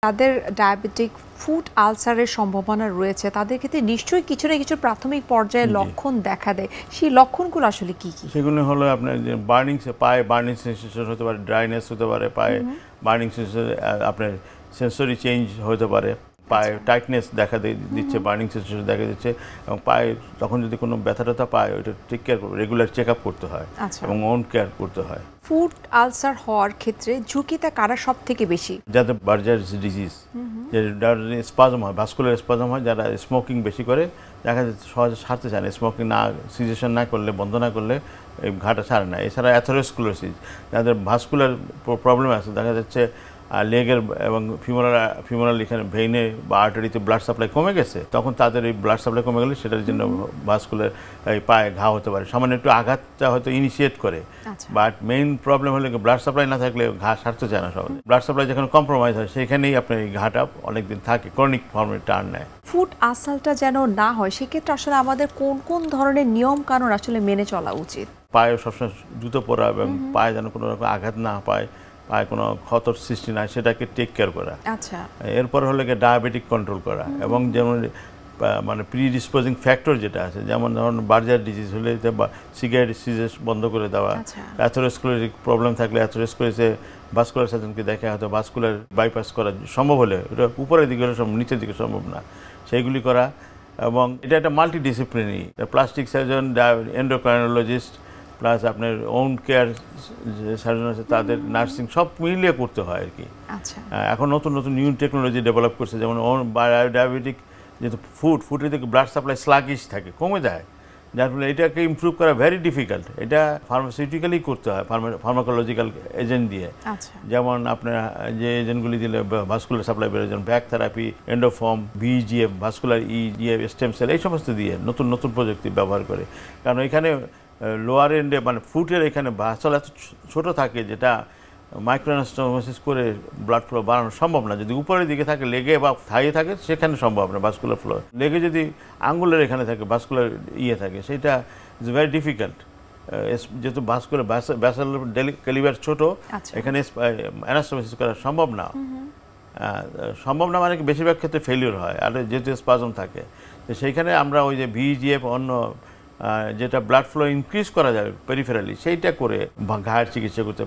যাদের diabetic food আলসারের সম্ভাবনা রয়েছে তাদের ক্ষেত্রে নিশ্চয়ই কিছু না কিছু প্রাথমিক পর্যায়ে লক্ষণ দেখা দেয়। সেই লক্ষণগুলো আসলে কি কি? সেগুলো হলো আপনার যে বার্নিং, পায়ে বার্নিং সেন্সেশন হতে পারে, ড্রাইনেস হতে পারে, পায়ে বার্নিং সেন্সেশন, আপনার সেন্সরি চেঞ্জ হতে পারে, পায়ে টাইটনেস দেখা দিচ্ছে, বার্নিং সেন্সেশন দেখা দিচ্ছে, এবং পায়ে তখন যদি কোনো ব্যথা ট্যাথা পায় ওইটা টেক কেয়ার করবে, রেগুলার চেক আপ করতে হয় এবং ওন কেয়ার করতে হয়। ফুড আলসার হওয়ার ক্ষেত্রে ঝুঁকিটা কারা সব থেকে বেশি? যাদের বার্জার ডিজিজ, যে স্পাজম হয়, ভাস্কুলার স্পাজম হয়, যারা স্মোকিং বেশি করে, দেখা যাচ্ছে সহজে ছাড়তে চায় না, স্মোকিং না সিজেশন না করলে, বন্ধ না করলে এই ঘাটা ছাড়ে না। এছাড়া অ্যাথেরোস্ক্লেরোসিস, যাদের ভাস্কুলার প্রবলেম আছে, দেখা যাচ্ছে লেগের এবং ফিমোরাল এখানে ভেইনে বা আর্টারিতে ব্লাড সাপ্লাই কমে গেছে, তখন তাদের এই ব্লাড সাপ্লাই কমে গেলে সেটার জন্য ভাস্কুলার এই পায়ে ঘা হতে পারে। সামান্য একটু আঘাতটা হয়তো ইনিশিয়েট করে, বাট মেইন প্রবলেম হলে ব্লাড সাপ্লাই না থাকলে ঘা সারতে চায় না সহজে। ব্লাড সাপ্লাই যেখানে কম্প্রোমাইজ হয় সেখানেই আপনার এই ঘাটা অনেকদিন থাকে, ক্রনিক ফর্মে টার্ন নেয়। ফুড আলসারটা যেন না হয় সেক্ষেত্রে আসলে আমাদের কোন কোন ধরনের নিয়ম কানুন আসলে মেনে চলা উচিত? পায়ে সবসময় জুতো পরা এবং পায়ে যেন কোনো রকম আঘাত না পায়, পায়ে কোনো ক্ষতর সৃষ্টি না, সেটাকে টেক কেয়ার করা। আচ্ছা, এরপর হলো গিয়ে ডায়াবেটিক কন্ট্রোল করা, এবং যেমন মানে প্রিডিসপোজিং ফ্যাক্টর যেটা আছে, যেমন ধরুন বার্জার ডিজিজ হলে বা সিগারেট সিজেস বন্ধ করে দেওয়া, অ্যাথেরোস্ক্লেরোটিক প্রবলেম থাকলে অ্যাথেরোস্ক্লেরোসে ভাস্কুলার সার্জনকে দেখে হয়তো ভাস্কুলার বাইপাস করা সম্ভব হলে, ওটা উপরের দিকে হলে সম্ভব, নিচের দিকে সম্ভব না, সেইগুলি করা। এবং এটা একটা multidisciplinary, plastic surgeon, endocrinologist, plus আপনার ওন কেয়ার যে সার্জন আছে তাদের, নার্সিং, সব মিলিয়ে করতে হয় আর কি। এখন নতুন নতুন নিউ টেকনোলজি ডেভেলপ করছে, যেমন ডায়াবেটিক যেহেতু ফুডের দিকে ব্লাড সাপ্লাই স্লাগিশ থাকে, কমে যায়, যার ফলে এটাকে ইমপ্রুভ করা ভেরি ডিফিকাল্ট। এটা ফার্মাসিউটিক্যালি করতে হয়, ফার্মাকোলজিক্যাল এজেন্ট দিয়ে। যেমন আপনার যে এজেন্টগুলি দিলে ভাস্কুলার সাপ্লাই বেড়ে, যেমন ব্যাক থেরাপি, এন্ডোফর্ম, VGF, vascular EGF, stem cell, এই সমস্ত দিয়ে নতুন নতুন প্রযুক্তি ব্যবহার করে। কারণ এখানে লোয়ার এন্ডে মানে ফুটের এখানে ভাসল এত ছোটো থাকে, যেটা মাইক্রোঅ্যানাস্টোমোসিস করে ব্লাড ফ্লো বাড়ানো সম্ভব না। যদি উপরের দিকে থাকে, লেগে বা থাইয়ে থাকে, সেখানে সম্ভব না ভাস্কুলার ফ্লো। লেগে যদি আঙ্গুলের এখানে থাকে, ভাস্কুলার থাকে, সেটা ইজ ভেরি ডিফিকাল্ট। যেহেতু ভাস্কুলার ব্যাসাল ক্যালিবার ছোট, এখানে অ্যানাস্টোমোসিস করা সম্ভব না। সম্ভব না মানে বেশিরভাগ ক্ষেত্রে ফেলিওর হয়, আর যেহেতু স্পাজম থাকে, তো সেইখানে আমরা ওই যে ভিজিএফ, অন্য যেটা ব্লাড ফ্লো ইনক্রিজ করা যায় পেরিফেরালি, সেইটা করে ঘায়ের চিকিৎসা করতে।